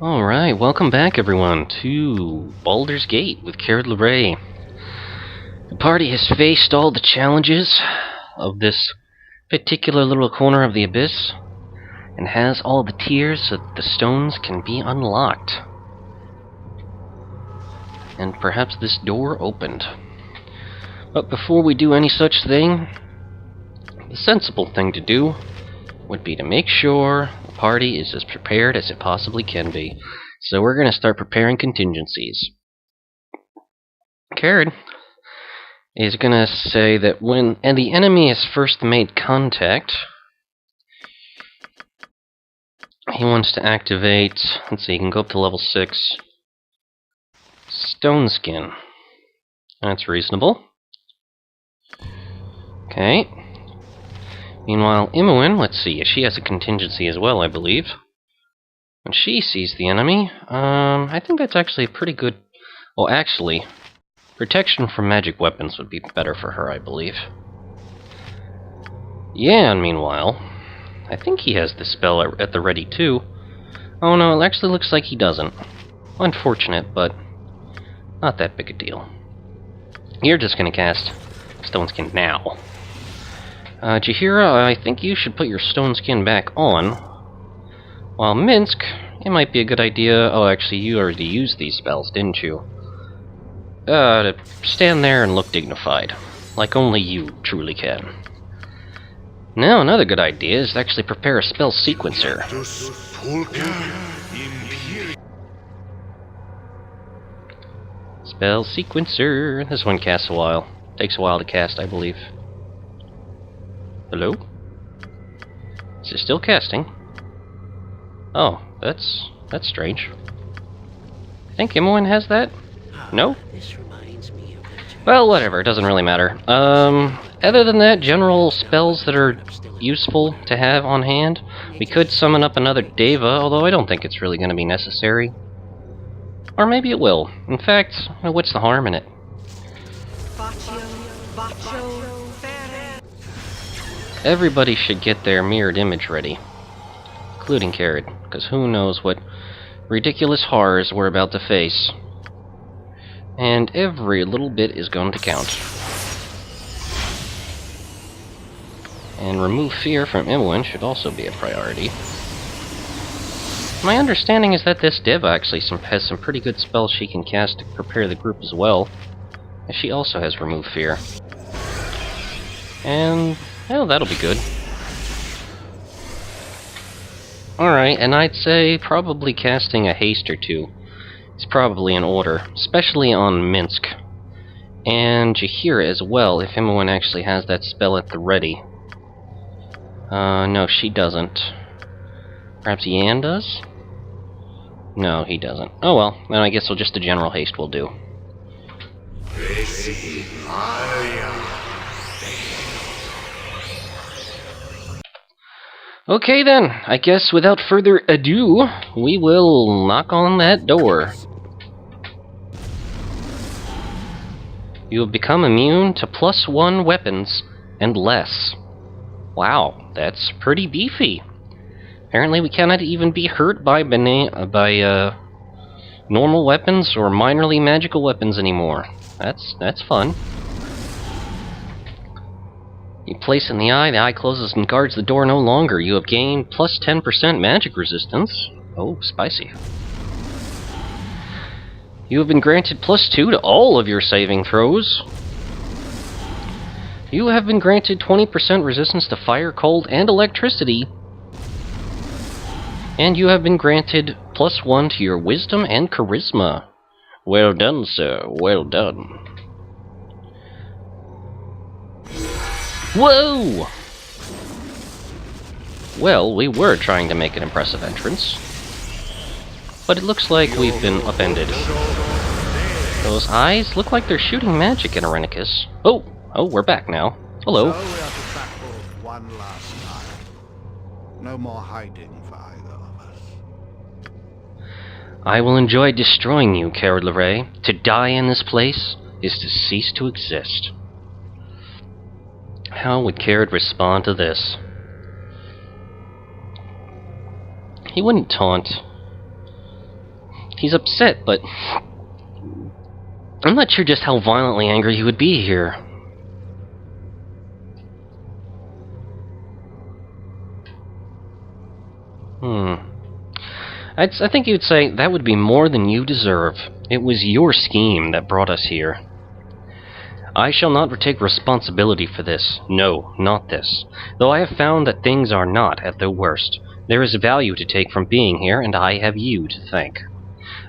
Alright, welcome back everyone to Baldurs Gate with Kered Larae. The party has faced all the challenges of this particular little corner of the abyss, and has all the tiers so that the stones can be unlocked. And perhaps this door opened. But before we do any such thing, the sensible thing to do would be to make sure the party is as prepared as it possibly can be. So we're going to start preparing contingencies. Kered is going to say that when the enemy has first made contact, he wants to activate, let's see, he can go up to level 6, Stone Skin. That's reasonable. Okay. Meanwhile, Imoen, let's see, she has a contingency as well, I believe. When she sees the enemy, I think that's actually a pretty good... Well, actually, protection from magic weapons would be better for her, I believe. Yan, meanwhile, I think he has the spell at the ready too. Oh no, it actually looks like he doesn't. Unfortunate, but not that big a deal. You're just gonna cast Stone Skin now. Jaheira, I think you should put your Stone Skin back on. While Minsc, it might be a good idea... Oh, actually, you already used these spells, didn't you? To stand there and look dignified. Like only you truly can. Now, another good idea is to actually prepare a spell sequencer. Spell sequencer. This one casts a while. Takes a while to cast, I believe. Hello? Is it still casting? Oh, that's strange. I think Imoen has that? No? Well, whatever, it doesn't really matter. Other than that, general spells that are useful to have on hand. We could summon up another Deva, although I don't think it's really going to be necessary. Or maybe it will. In fact, what's the harm in it? Everybody should get their mirrored image ready, including Kered, because who knows what ridiculous horrors we're about to face. And every little bit is going to count. And remove fear from Imoen should also be a priority. My understanding is that this Deva actually has some pretty good spells she can cast to prepare the group as well. And she also has remove fear. And... well, that'll be good. Alright, and I'd say probably casting a haste or two is probably in order, especially on Minsc. And Jaheira as well, if Imoen actually has that spell at the ready. No, she doesn't. Perhaps Yan does? No, he doesn't. Oh well, then I guess just a general haste will do. Okay then, I guess without further ado, we will knock on that door. You have become immune to +1 weapons and less. Wow, that's pretty beefy. Apparently we cannot even be hurt by normal weapons or minorly magical weapons anymore. That's fun. You place in the eye closes and guards the door no longer. You have gained plus 10% magic resistance. Oh, spicy. You have been granted +2 to all of your saving throws. You have been granted 20% resistance to fire, cold, and electricity. And you have been granted +1 to your wisdom and charisma. Well done, sir. Well done. Whoa! Well, we were trying to make an impressive entrance. But it looks like we've been upended. Those eyes look like they're shooting magic at Irenicus. Oh, we're back now. Hello. So we are to tackle one last time. No more hiding for either of us. I will enjoy destroying you, Kered Larae. To die in this place is to cease to exist. How would Kered respond to this? He wouldn't taunt. he's upset, but I'm not sure just how violently angry he would be here. I think you'd say that would be more than you deserve. It was your scheme that brought us here. I shall not take responsibility for this. No, not this. Though I have found that things are not at their worst. There is value to take from being here, and I have you to thank.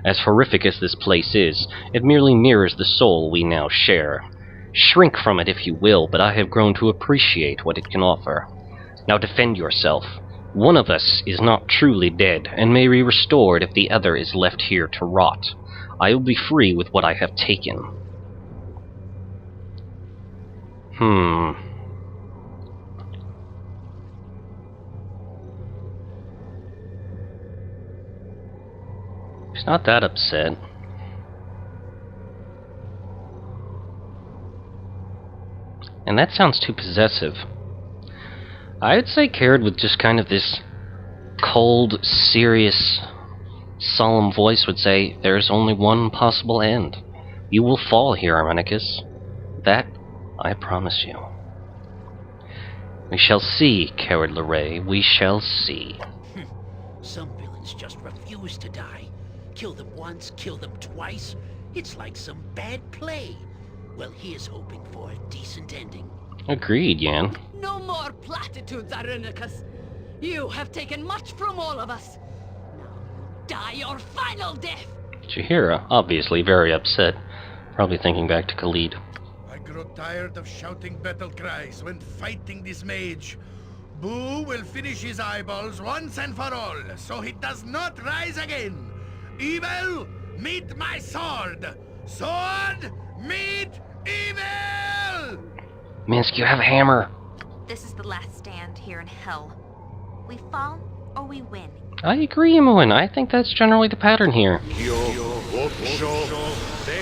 As horrific as this place is, it merely mirrors the soul we now share. Shrink from it if you will, but I have grown to appreciate what it can offer. Now defend yourself. One of us is not truly dead, and may be restored if the other is left here to rot. I will be free with what I have taken. He's not that upset. And that sounds too possessive. I would say Kered with just kind of this cold, serious, solemn voice would say, there's only one possible end. You will fall here, Irenicus. That I promise you. We shall see, Kered Larae, we shall see. Some villains just refuse to die. Kill them once, kill them twice. It's like some bad play. Well, here's hoping for a decent ending. Agreed, Yan. No more platitudes, Irenicus. You have taken much from all of us. Now die your final death. Jaheira, obviously very upset. Probably thinking back to Khalid. I grow tired of shouting battle cries when fighting this mage. Boo will finish his eyeballs once and for all, so he does not rise again. Evil, meet my sword! Sword, meet evil! Minsc, you have a hammer. This is the last stand here in hell. We fall or we win. I agree, Imoen. I think that's generally the pattern here.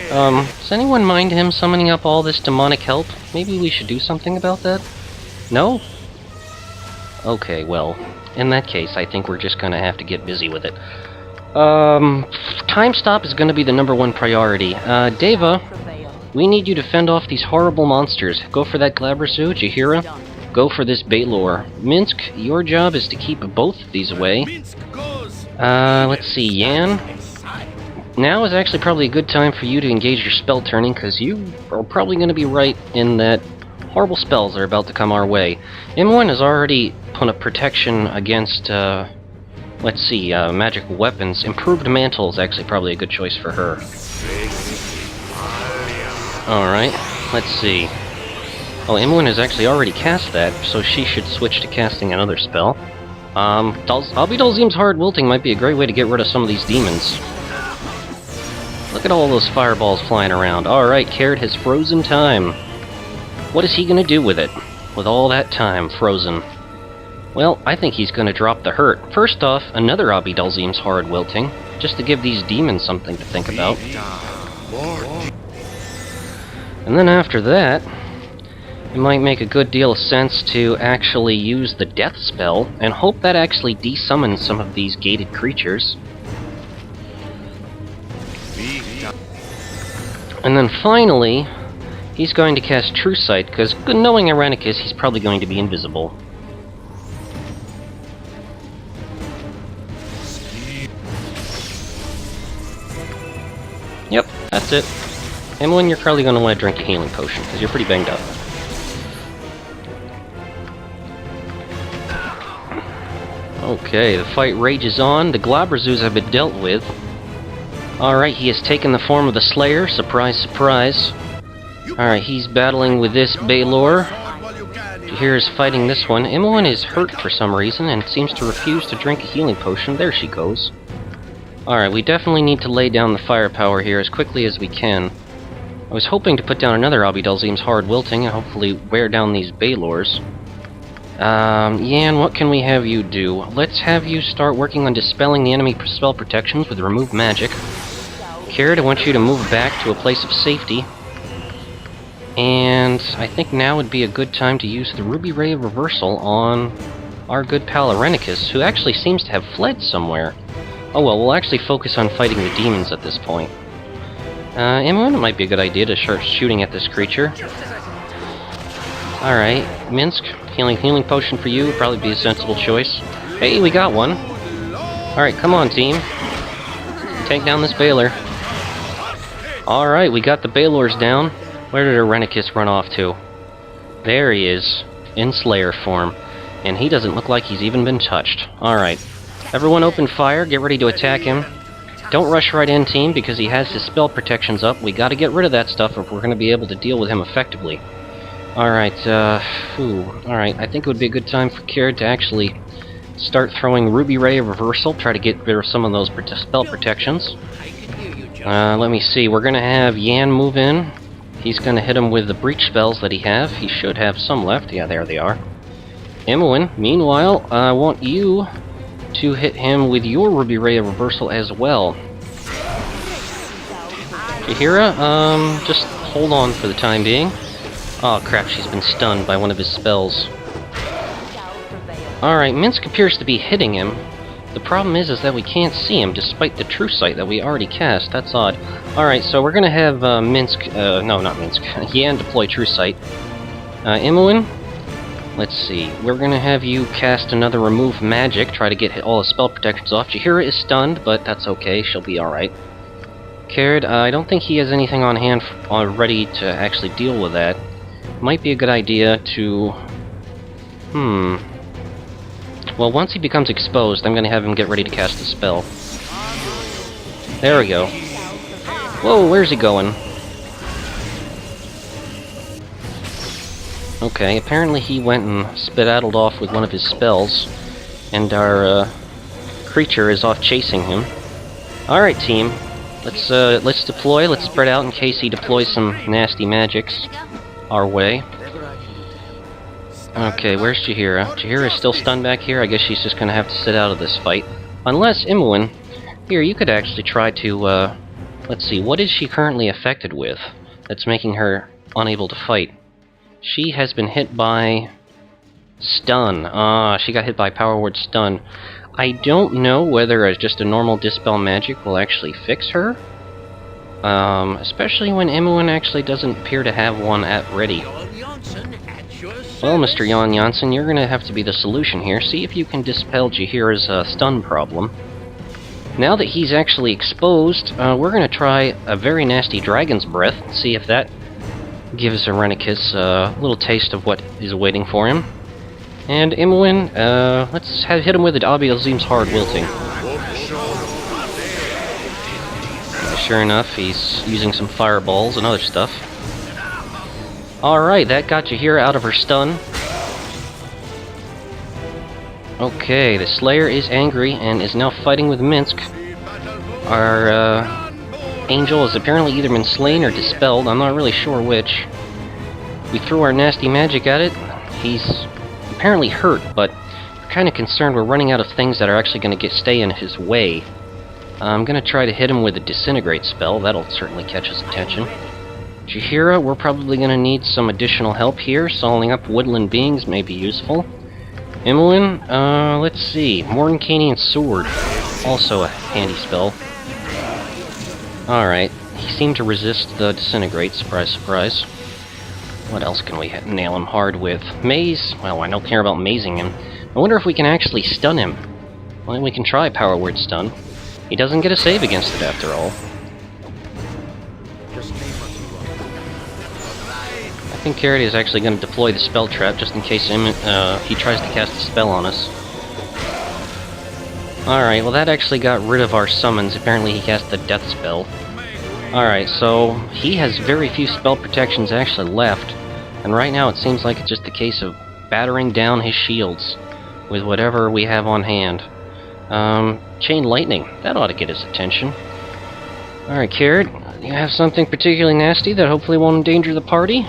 Does anyone mind him summoning up all this demonic help? Maybe we should do something about that? No? Okay, well, in that case, I think we're just gonna have to get busy with it. Time stop is gonna be the #1 priority. Deva, we need you to fend off these horrible monsters. Go for that Glabrezu, Jaheira. Go for this Baldur. Minsc, your job is to keep both of these away. Let's see, Yan. Now is actually probably a good time for you to engage your spell turning, because you are probably going to be right in that horrible spells are about to come our way. Imoen has already put up protection against, let's see, magical weapons. Improved Mantle is actually probably a good choice for her. Alright, let's see. Oh, Imoen has actually already cast that, so she should switch to casting another spell. Dalzim's Hard Wilting might be a great way to get rid of some of these demons. Look at all those fireballs flying around. Alright, Kered has frozen time. What is he gonna do with it? With all that time frozen? Well, I think he's gonna drop the hurt. First off, another Dalzim's Hard Wilting, just to give these demons something to think about. And then after that, it might make a good deal of sense to actually use the death spell, and hope that actually desummons some of these gated creatures. And then finally, he's going to cast True Sight, because knowing Irenicus, he's probably going to be invisible. Yep, that's it. Imoen, you're probably going to want to drink a healing potion, because you're pretty banged up. Okay, the fight rages on. The Glabrezus have been dealt with. Alright, he has taken the form of the Slayer. Surprise, surprise. Alright, he's battling with this Baldur. Jaheira's fighting this one. Imoen is hurt for some reason and seems to refuse to drink a healing potion. There she goes. Alright, we definitely need to lay down the firepower here as quickly as we can. I was hoping to put down another Dalzim's Hard Wilting and hopefully wear down these Balurs. Yan, what can we have you do? Let's have you start working on dispelling the enemy spell protections with Remove Magic. Kered, I want you to move back to a place of safety. And I think now would be a good time to use the Ruby Ray of Reversal on our good pal Irenicus, who actually seems to have fled somewhere. Oh well, we'll actually focus on fighting the demons at this point. Imoen, it might be a good idea to start shooting at this creature. Alright, Minsk, healing potion for you would probably be a sensible choice. Hey, we got one! Alright, come on, team. Take down this Baylor. Alright, we got the Balors down. Where did Irenicus run off to? There he is, in Slayer form. And he doesn't look like he's even been touched. Alright, everyone open fire, get ready to attack him. Don't rush right in, team, because he has his spell protections up. We gotta get rid of that stuff if we're gonna be able to deal with him effectively. Alright, alright, I think it would be a good time for Kered to actually start throwing Ruby Ray of Reversal, try to get rid of some of those spell protections. Let me see, we're gonna have Yan move in. He's gonna hit him with the breach spells that he have. He should have some left. Yeah, there they are. Imoen, meanwhile, I want you to hit him with your Ruby Ray of Reversal as well. Jaheira, just hold on for the time being. Oh crap, she's been stunned by one of his spells. Alright, Minsk appears to be hitting him. The problem is that we can't see him despite the True Sight that we already cast. That's odd. Alright, so we're gonna have no, not Minsk. Yan deploy True Sight. Imoen, let's see. We're gonna have you cast another Remove Magic, try to get all the spell protections off. Jaheira is stunned, but that's okay. She'll be alright. Kered, I don't think he has anything on hand ready to actually deal with that. Might be a good idea to... Well, once he becomes exposed, I'm gonna have him get ready to cast the spell. There we go. Whoa, where's he going? Okay, apparently he went and skedaddled off with one of his spells, and our creature is off chasing him. Alright, team. Let's deploy, let's spread out in case he deploys some nasty magics our way. Okay, where's Jaheira? Jaheira is still stunned back here. I guess she's just gonna have to sit out of this fight. Unless, Imoen, here, you could actually try to, let's see, what is she currently affected with that's making her unable to fight? She has been hit by... Stun. She got hit by Power Word Stun. I don't know whether just a normal Dispel Magic will actually fix her. Especially when Imoen actually doesn't appear to have one at ready. Well, Mr. Jan Janssen, you're gonna have to be the solution here. See if you can dispel Jaheira's stun problem. Now that he's actually exposed, we're gonna try a very nasty Dragon's Breath, and see if that gives Irenicus a little taste of what is waiting for him. And Imoen, let's hit him with it. Abielzim's Hard Wilting. Sure enough, he's using some fireballs and other stuff. Alright, that got Jaheira out of her stun. Okay, the Slayer is angry and is now fighting with Minsk. Our angel has apparently either been slain or dispelled. I'm not really sure which. We threw our nasty magic at it. He's apparently hurt, but we're kind of concerned we're running out of things that are actually going to stay in his way. I'm going to try to hit him with a Disintegrate spell. That'll certainly catch his attention. Jaheira, we're probably going to need some additional help here. Soloing up woodland beings may be useful. Imoen, let's see. Mordenkainian Sword. Also a handy spell. Alright. He seemed to resist the Disintegrate. Surprise, surprise. What else can we nail him hard with? Maze? Well, I don't care about mazing him. I wonder if we can actually stun him. Well, we can try Power Word Stun. He doesn't get a save against it after all. I think Kered is actually going to deploy the Spell Trap just in case he tries to cast a spell on us. Alright, well that actually got rid of our summons. Apparently he cast the Death Spell. Alright, so he has very few spell protections actually left, and right now it seems like it's just a case of battering down his shields with whatever we have on hand. Chain Lightning, that ought to get his attention. Alright, Kered, you have something particularly nasty that hopefully won't endanger the party?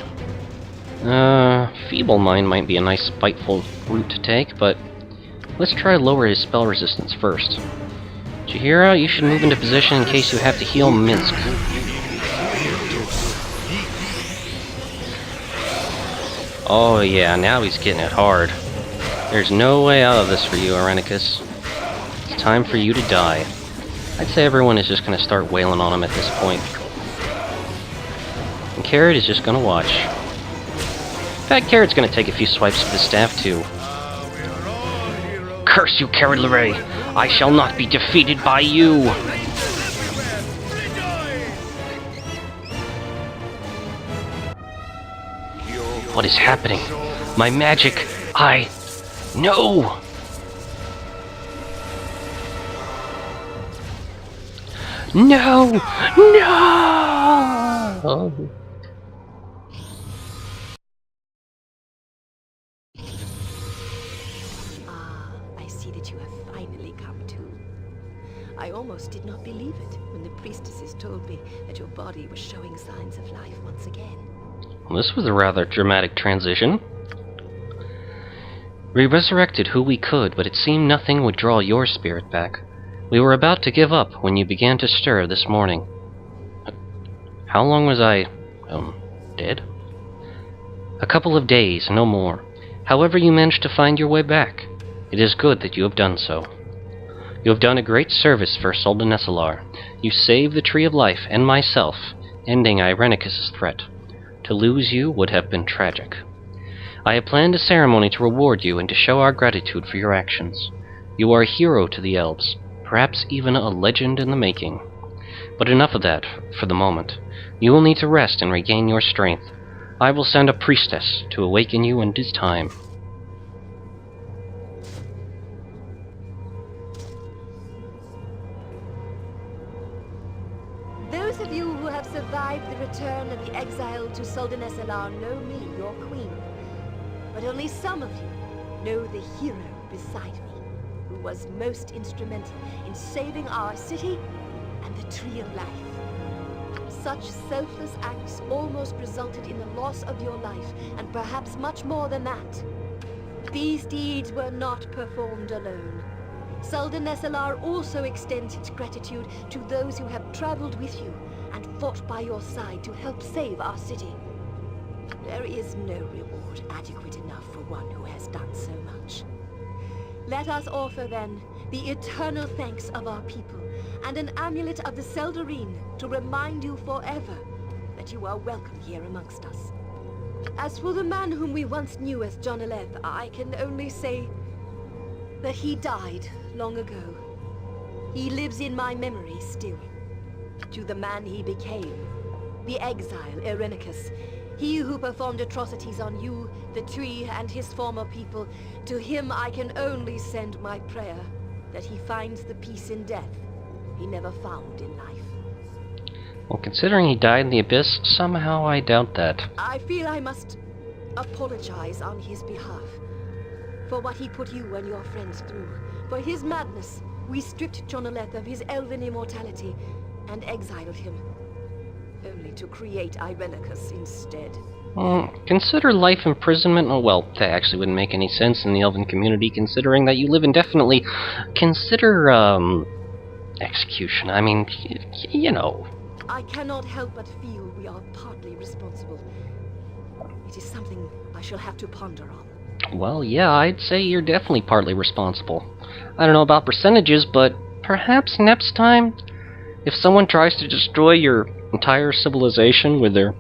Feeble Mind might be a nice spiteful route to take, but let's try to lower his spell resistance first. Jaheira, you should move into position in case you have to heal Minsk. Oh yeah, now he's getting it hard. There's no way out of this for you, Irenicus. It's time for you to die. I'd say everyone is just going to start wailing on him at this point. And Kered is just going to watch. In fact, Kered's going to take a few swipes with his staff too. Curse you, Kered Larae! I shall not be defeated by you! What is happening? My magic! No! No! No! I see that you have finally come to. I almost did not believe it when the priestesses told me that your body was showing signs of life once again. Well, this was a rather dramatic transition. We resurrected who we could, but it seemed nothing would draw your spirit back. We were about to give up when you began to stir this morning. How long was I, dead? A couple of days, no more. However, you managed to find your way back. It is good that you have done so. You have done a great service for Suldanesselar. You saved the Tree of Life and myself, ending Irenicus' threat. To lose you would have been tragic. I have planned a ceremony to reward you and to show our gratitude for your actions. You are a hero to the elves, perhaps even a legend in the making. But enough of that, for the moment. You will need to rest and regain your strength. I will send a priestess to awaken you in due time. Those of you who have survived the return of the exile to Suldanesselar know me, your queen. But only some of you know the hero beside me, who was most instrumental in saving our city and the Tree of Life. Such selfless acts almost resulted in the loss of your life, and perhaps much more than that. These deeds were not performed alone. Suldanesselar also extends its gratitude to those who have traveled with you and fought by your side to help save our city. There is no reward adequate enough for one who has done so much. Let us offer, then, the eternal thanks of our people, and an amulet of the Seldarine to remind you forever that you are welcome here amongst us. As for the man whom we once knew as Jonaleth, I can only say that he died long ago. He lives in my memory still. To the man he became, the exile Irenicus, he who performed atrocities on you, the tree, and his former people, to him I can only send my prayer that he finds the peace in death he never found in life. Well, considering he died in the Abyss, somehow I doubt that. I feel I must apologize on his behalf for what he put you and your friends through. For his madness, we stripped Jonaleth of his elven immortality and exiled him, only to create Irenicus instead. Consider life imprisonment. Oh, well, that actually wouldn't make any sense in the Elven community, considering that you live indefinitely. Consider, execution. I mean, you know. I cannot help but feel we are partly responsible. It is something I shall have to ponder on. Well, yeah, I'd say you're definitely partly responsible. I don't know about percentages, but perhaps next time, if someone tries to destroy your entire civilization with their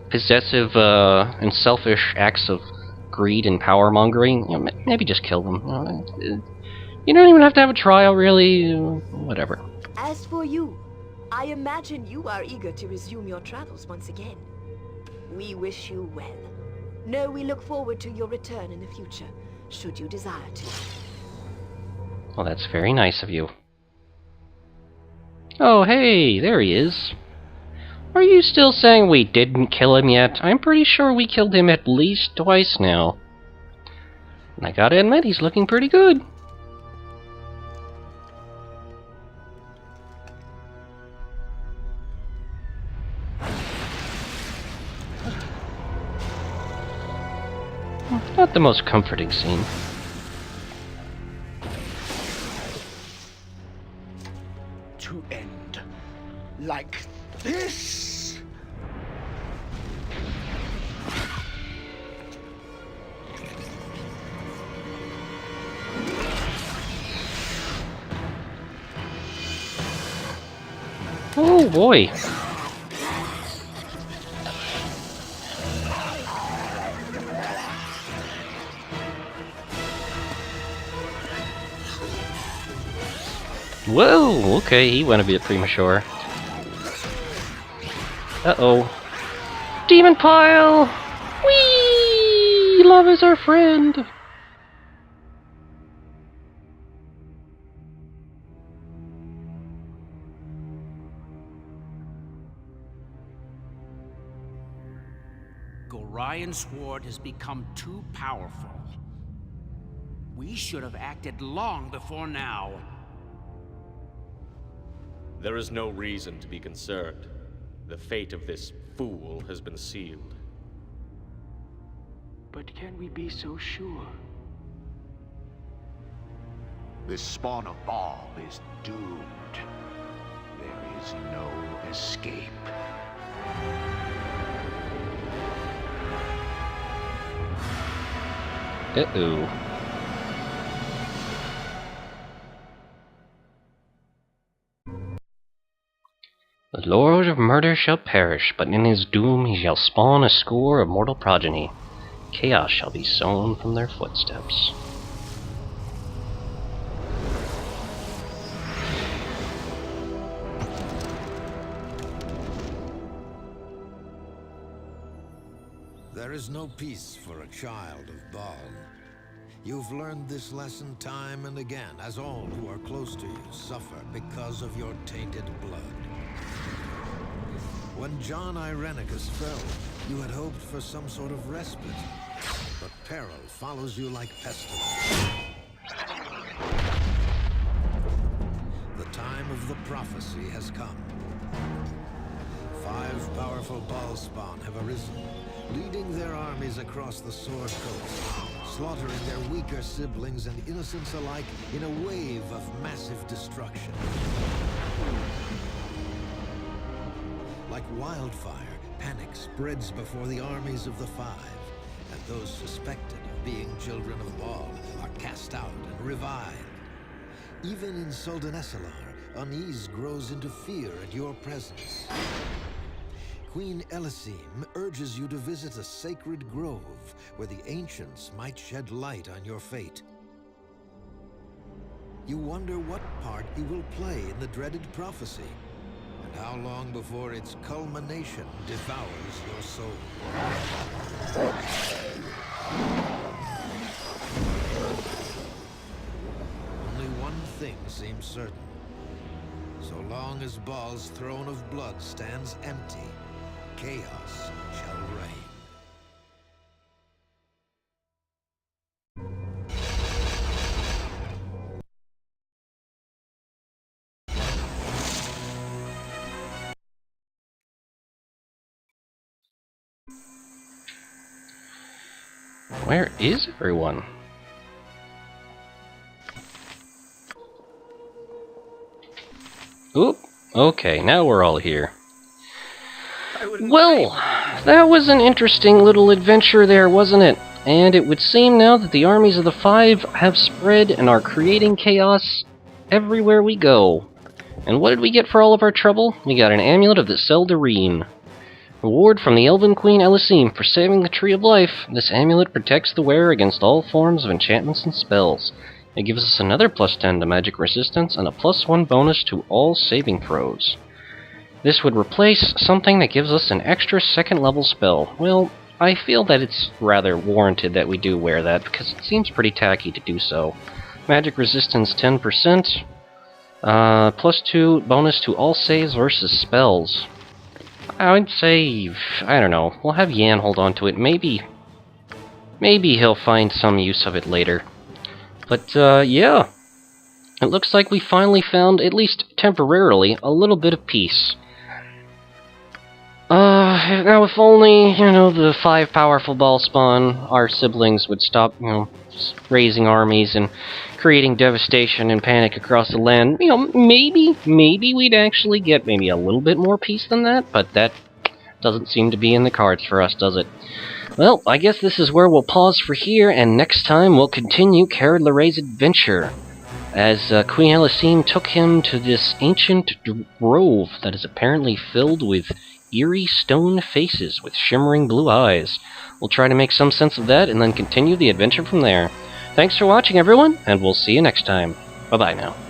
possessive and selfish acts of greed and power-mongering, you know, maybe just kill them. You don't even have to have a trial, really. Whatever. As for you, I imagine you are eager to resume your travels once again. We wish you well. Know we look forward to your return in the future, should you desire to. Well, that's very nice of you. Oh, hey, there he is. Are you still saying we didn't kill him yet? I'm pretty sure we killed him at least twice now. And I gotta admit, he's looking pretty good. Not the most comforting scene. To end like this? Oh boy! Whoa! Okay, he went a bit premature. Uh-oh. Demon pile! Whee! Love is our friend! Gorian's sword has become too powerful. We should have acted long before now. There is no reason to be concerned. The fate of this fool has been sealed. But can we be so sure? This spawn of Bhaal is doomed. There is no escape. Uh-oh. The Lord of Murder shall perish, but in his doom he shall spawn a score of mortal progeny. Chaos shall be sown from their footsteps. There is no peace for a child of Bhaal. You've learned this lesson time and again, as all who are close to you suffer because of your tainted blood. When John Irenicus fell, you had hoped for some sort of respite, but peril follows you like pestilence. The time of the prophecy has come. 5 powerful Bhaalspawn have arisen, leading their armies across the Sword Coast, slaughtering their weaker siblings and innocents alike in a wave of massive destruction. Like wildfire, panic spreads before the armies of the 5, and those suspected of being children of Bhaal are cast out and revived. Even in Suldanesselar, unease grows into fear at your presence. Queen Elysim urges you to visit a sacred grove where the ancients might shed light on your fate. You wonder what part you will play in the dreaded prophecy, and how long before its culmination devours your soul. Only one thing seems certain. So long as Bhaal's throne of blood stands empty, chaos shall reign. Where is everyone? Oop. Okay, now we're all here. Well, that was an interesting little adventure there, wasn't it? And it would seem now that the armies of the 5 have spread and are creating chaos everywhere we go. And what did we get for all of our trouble? We got an amulet of the Seldarine. Reward from the Elven Queen Elysim for saving the Tree of Life. This amulet protects the wearer against all forms of enchantments and spells. It gives us another +10 to magic resistance and a +1 bonus to all saving throws. This would replace something that gives us an extra 2nd level spell. Well, I feel that it's rather warranted that we do wear that, because it seems pretty tacky to do so. Magic resistance 10%, +2 bonus to all saves versus spells. I would say, I don't know, we'll have Yan hold on to it. Maybe he'll find some use of it later. But, yeah. It looks like we finally found, at least temporarily, a little bit of peace. Now if only, the 5 powerful Bhaalspawn, our siblings, would stop, raising armies and creating devastation and panic across the land. Maybe we'd actually get maybe a little bit more peace than that, but that doesn't seem to be in the cards for us, does it? Well, I guess this is where we'll pause for here, and next time we'll continue Kered Larae's adventure. as Queen Elisine took him to this ancient grove that is apparently filled with eerie stone faces with shimmering blue eyes. We'll try to make some sense of that and then continue the adventure from there. Thanks for watching, everyone, and we'll see you next time. Bye-bye now.